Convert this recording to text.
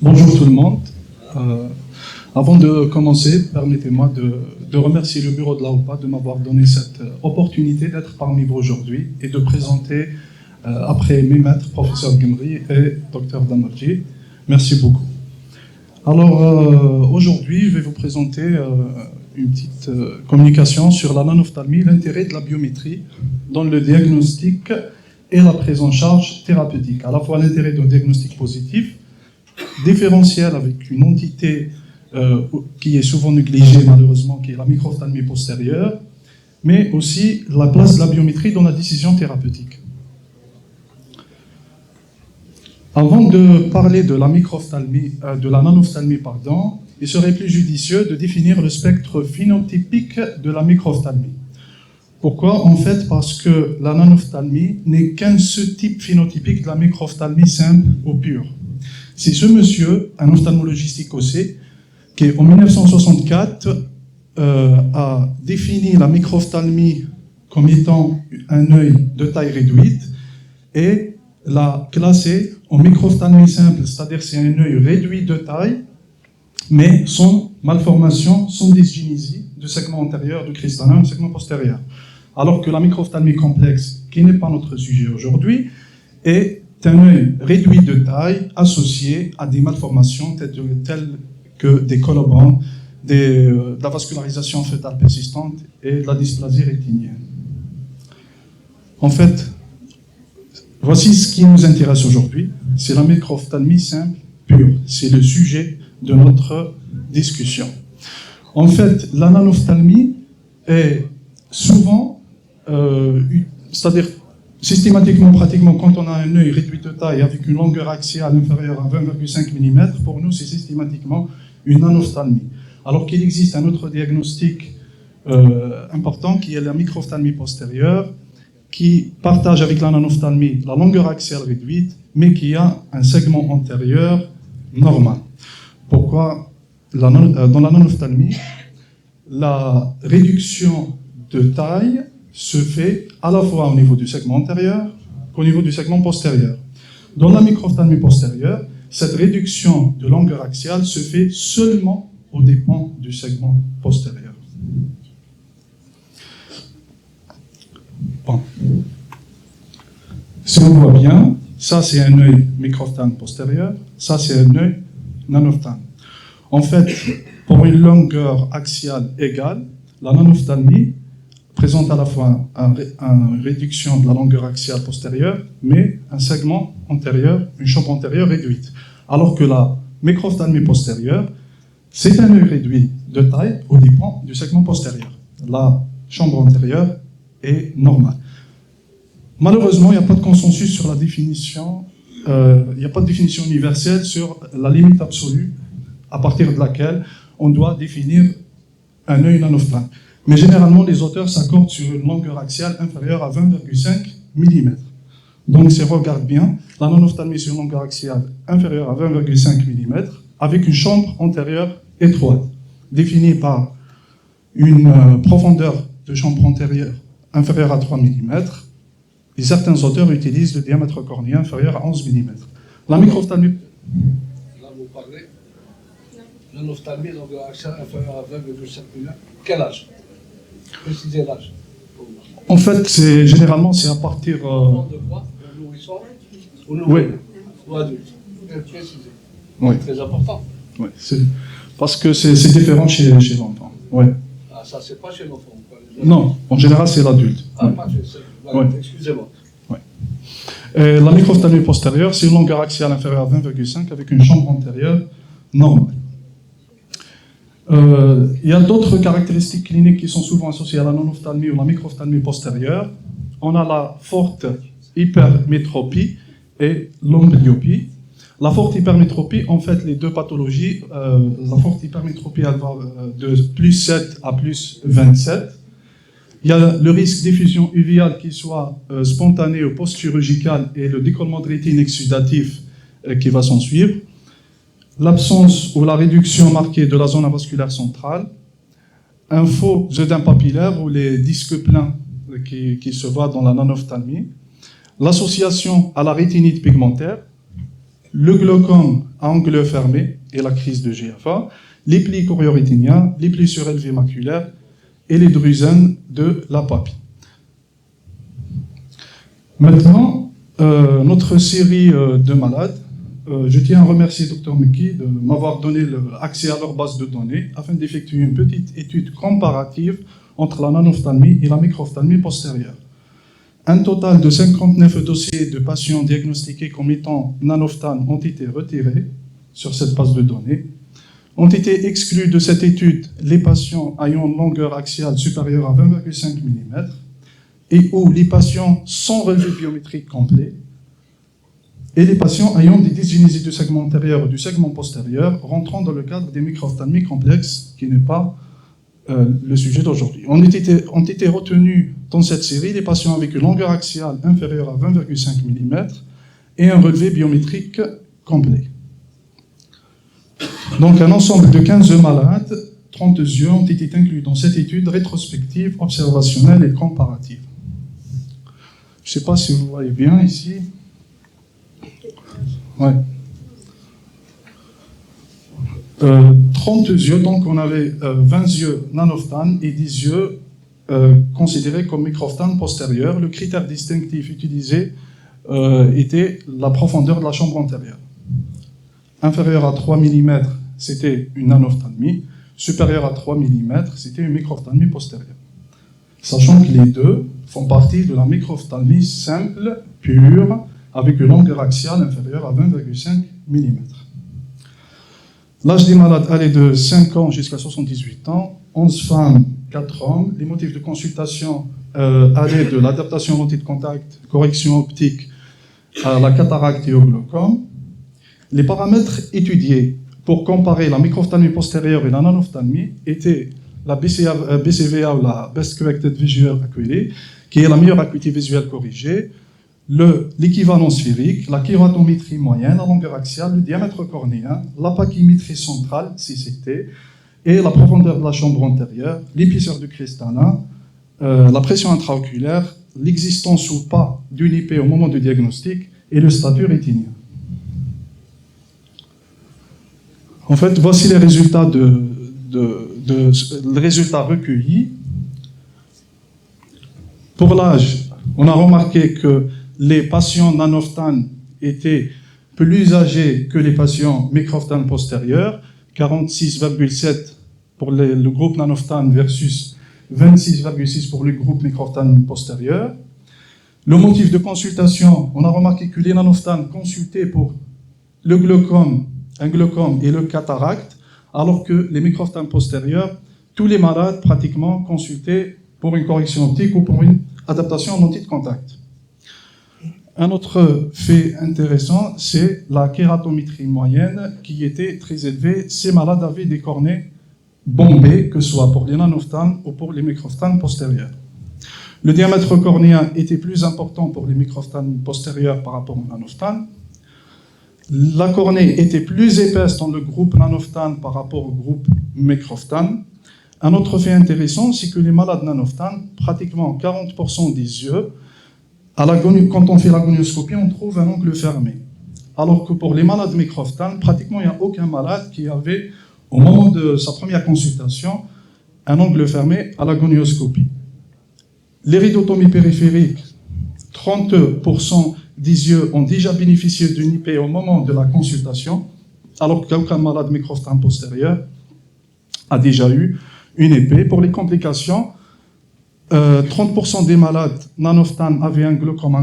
Bonjour tout le monde. Avant de commencer, permettez-moi de remercier le bureau de la OPA de m'avoir donné cette opportunité d'être parmi vous aujourd'hui et de présenter, après mes maîtres, professeur Gimri et docteur Damarji. Merci beaucoup. Alors, aujourd'hui, je vais vous présenter une petite communication sur la nanophtalmie, l'intérêt de la biométrie dans le diagnostic et la prise en charge thérapeutique. À la fois l'intérêt d'un diagnostic positif, différentiel avec une entité qui est souvent négligée malheureusement, qui est la microphthalmie postérieure, mais aussi la place de la biométrie dans la décision thérapeutique. Avant de parler de la microphthalmie, de la nanophtalmie, il serait plus judicieux de définir le spectre phénotypique de la microphthalmie. Pourquoi? En fait, parce que la nanophtalmie n'est qu'un sous-type phénotypique de la microphthalmie simple ou pure. C'est ce monsieur, un ophtalmologiste écossais, qui en 1964 a défini la microphthalmie comme étant un œil de taille réduite et l'a classé en microphthalmie simple, c'est-à-dire c'est un œil réduit de taille, mais sans malformation, sans dysgénésie du segment antérieur du cristallin, du segment postérieur. Alors que la microphthalmie complexe, qui n'est pas notre sujet aujourd'hui, est un œil réduit de taille associé à des malformations telles que des colobrands, de la vascularisation fœtale persistante et de la dysplasie rétinienne. En fait, voici ce qui nous intéresse aujourd'hui, c'est la microphthalmie simple pure. C'est le sujet de notre discussion. En fait, la nanophtalmie est souvent, c'est-à-dire systématiquement, pratiquement, quand on a un œil réduit de taille avec une longueur axiale inférieure à 20,5 mm, pour nous, c'est systématiquement une nanophtalmie. Alors qu'il existe un autre diagnostic important qui est la microphthalmie postérieure, qui partage avec la nanophtalmie la longueur axiale réduite, mais qui a un segment antérieur normal. Pourquoi dans la nanophtalmie, la réduction de taille se fait à la fois au niveau du segment antérieur qu'au niveau du segment postérieur. Dans la microphthalmie postérieure, cette réduction de longueur axiale se fait seulement aux dépens du segment postérieur. Bon. Si on voit bien, ça c'est un œil microphthalme postérieur, ça c'est un œil nanophthalme. En fait, pour une longueur axiale égale, la nanophtalmie présente à la fois une réduction de la longueur axiale postérieure, mais un segment antérieur, une chambre antérieure réduite. Alors que la microphthalmie postérieure, c'est un œil réduit de taille au dépens du segment postérieur. La chambre antérieure est normale. Malheureusement, il n'y a pas de consensus sur la définition, il n'y a pas de définition universelle sur la limite absolue à partir de laquelle on doit définir un œil nanophthalme. Mais généralement, les auteurs s'accordent sur une longueur axiale inférieure à 20,5 mm. Donc, si on regarde bien, la nanophtalmie sur une longueur axiale inférieure à 20,5 mm, avec une chambre antérieure étroite, définie par une profondeur de chambre antérieure inférieure à 3 mm, et certains auteurs utilisent le diamètre cornéen inférieur à 11 mm. La microphthalmie... Là, vous parlez de nanophtalmie, longueur axiale inférieure à 20,5 mm. Quel âge? Précisez l'âge. En fait, généralement, c'est à partir... De quoi? Un nourrisson ou Oui. Ou adulte. Précisez. Oui. C'est très important. Oui, parce que c'est différent chez l'enfant. Oui. Ah, ça, c'est pas chez l'enfant. Non, en général, c'est l'adulte. Ah, Oui. pas chez voilà, Oui. Excusez-moi. Oui. La microphthalmie postérieure, c'est une longueur axiale inférieure à 20,5 avec une chambre antérieure normale. Il y a d'autres caractéristiques cliniques qui sont souvent associées à la nanophtalmie ou la microphthalmie postérieure. On a la forte hypermétropie et l'amblyopie. La forte hypermétropie, en fait, les deux pathologies, la forte hypermétropie, elle va de plus 7 à plus 27. Il y a le risque d'effusion uvéale qui soit spontanée ou post-chirurgicale et le décollement de rétine exsudatif qui va s'en suivre. L'absence ou la réduction marquée de la zone avasculaire centrale, un faux œdème papillaire ou les disques pleins qui se voient dans la nanophtalmie, l'association à la rétinite pigmentaire, le glaucome à angle fermé et la crise de GFA, les plis choriorétiniens, les plis surélevés maculaires et les drusènes de la papille. Maintenant, notre série de malades, je tiens à remercier Dr Mekki de m'avoir donné accès à leur base de données afin d'effectuer une petite étude comparative entre la nanophtalmie et la microphthalmie postérieure. Un total de 59 dossiers de patients diagnostiqués comme étant nanophtalmes ont été retirés sur cette base de données. Ont été exclus de cette étude les patients ayant une longueur axiale supérieure à 20,5 mm et ou les patients sans relevé biométrique complet et les patients ayant des dysgénésies du segment antérieur ou du segment postérieur rentrant dans le cadre des microphthalmies complexes, qui n'est pas le sujet d'aujourd'hui. Ont été retenus dans cette série les patients avec une longueur axiale inférieure à 20,5 mm et un relevé biométrique complet. Donc un ensemble de 15 malades, 30 yeux ont été inclus dans cette étude rétrospective, observationnelle et comparative. Je ne sais pas si vous voyez bien ici. Ouais. 30 yeux, donc on avait 20 yeux nanophtalmes et 10 yeux considérés comme microphthalmes postérieurs. Le critère distinctif utilisé était la profondeur de la chambre antérieure. Inférieure à 3 mm, c'était une nanophtalmie. Supérieure à 3 mm, c'était une microphthalmie postérieure. Sachant que les deux font partie de la microphthalmie simple, pure, avec une longueur axiale inférieure à 20,5 mm. L'âge des malades allait de 5 ans jusqu'à 78 ans, 11 femmes, 4 hommes. Les motifs de consultation allaient de l'adaptation lentille de contact, correction optique, à la cataracte et au glaucome. Les paramètres étudiés pour comparer la microphthalmie postérieure et la nanophtalmie étaient la BCVA ou la Best Corrected Visual Acuity, qui est la meilleure acuité visuelle corrigée, l'équivalent sphérique, la kératométrie moyenne, la longueur axiale, le diamètre cornéen, la pachymétrie centrale, CCT, et la profondeur de la chambre antérieure, l'épaisseur du cristallin, la pression intraoculaire, l'existence ou pas d'une IP au moment du diagnostic et le statut rétinien. En fait, voici les résultats, les résultats recueillis. Pour l'âge, on a remarqué que les patients nanophtalmes étaient plus âgés que les patients microphthalmes postérieurs, 46,7 pour le groupe nanophtalme versus 26,6 pour le groupe microphthalme postérieur. Le motif de consultation, on a remarqué que les nanophtalmes consultaient pour le glaucome, un glaucome et le cataracte, alors que les microphthalmes postérieurs, tous les malades pratiquement consultaient pour une correction optique ou pour une adaptation en lentille de contact. Un autre fait intéressant, c'est la kératométrie moyenne qui était très élevée. Ces malades avaient des cornées bombées, que ce soit pour les nanophtalmes ou pour les microphthalmes postérieurs. Le diamètre cornéen était plus important pour les microphthalmes postérieurs par rapport aux nanophtalmes. La cornée était plus épaisse dans le groupe nanophtalme par rapport au groupe microphthalme. Un autre fait intéressant, c'est que les malades nanophtalmes, pratiquement 40% des yeux, quand on fait la gonioscopie, on trouve un angle fermé. Alors que pour les malades microphthalmes, pratiquement il n'y a aucun malade qui avait, au moment de sa première consultation, un angle fermé à la gonioscopie. L'iridotomie périphérique, 30% des yeux ont déjà bénéficié d'une IP au moment de la consultation, alors qu'aucun malade microphthalme postérieur a déjà eu une IP. Pour les complications, 30% des malades nanophtalmes avaient un glaucome